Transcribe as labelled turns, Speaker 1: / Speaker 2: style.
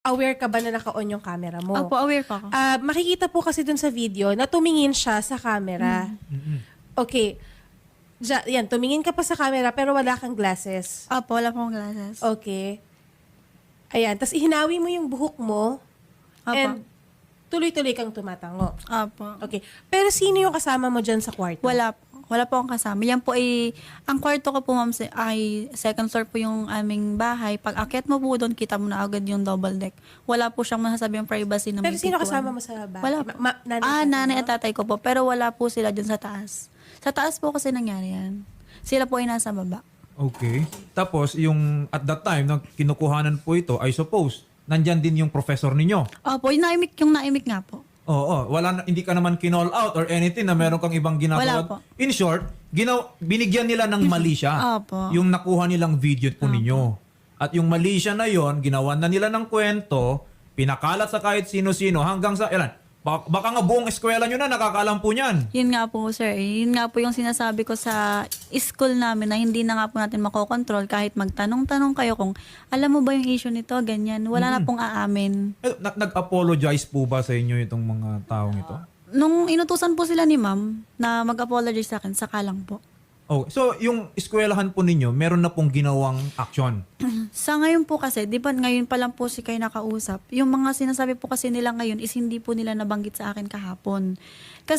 Speaker 1: aware ka ba na naka-on yung camera mo?
Speaker 2: Opo, aware po ako.
Speaker 1: Makikita po kasi dun sa video na tumingin siya sa camera. Okay. Yan, tumingin ka pa sa camera pero wala kang glasses.
Speaker 2: Opo, wala pong glasses.
Speaker 1: Okay. Ayan. Tapos ihinawi mo yung buhok mo
Speaker 2: Opo.
Speaker 1: and tuloy-tuloy kang tumatango.
Speaker 2: Opo.
Speaker 1: Okay. Pero sino yung kasama mo dyan sa kwarto?
Speaker 2: Wala po. Wala po akong kasama. Yan po ay, ang kwarto ko po ma'am ay second floor po yung aming bahay. Pag akyat mo po doon, kita mo na agad yung double deck. Wala po siyang masasabi yung privacy na
Speaker 1: Pero
Speaker 2: may
Speaker 1: sino
Speaker 2: pikuan.
Speaker 1: kasama mo sa bahay?
Speaker 2: Wala po. Nanay at tatay ko po. Pero wala po sila dyan sa taas. Sa taas po kasi nangyari yan. Sila po ay nasa baba.
Speaker 3: Okay. Tapos, yung at that time, nang kinukuhanan po ito, I suppose, nandyan din yung professor ninyo.
Speaker 2: Opo, yung naimik nga po.
Speaker 3: Oo, hindi ka naman kinall out or anything na meron kang ibang ginagawa.
Speaker 2: Wala po.
Speaker 3: In short, binigyan nila ng mali siya.
Speaker 2: Opo.
Speaker 3: Yung nakuha nilang video po ninyo. At yung mali siya na yon, ginawa na nila ng kwento, pinakalat sa kahit sino-sino hanggang sa, baka nga buong eskwela nyo na nakakaalam po niyan.
Speaker 2: Yun nga po, sir. Yun nga po yung sinasabi ko sa school namin na hindi na nga po natin makokontrol kahit magtanong-tanong kayo kung alam mo ba yung issue nito, ganyan. Wala na pong aamin.
Speaker 3: Nag-apologize po ba sa inyo itong mga taong ito?
Speaker 2: Nung inutusan po sila ni ma'am na mag-apologize sa akin, saka lang po.
Speaker 3: Oh, so yung eskwelahan po ninyo, meron na pong ginawang action.
Speaker 2: Sa ngayon po kasi, di ba ngayon pa lang po si kayo nakausap, yung mga sinasabi po kasi nila ngayon is hindi po nila nabanggit sa akin kahapon. Kasi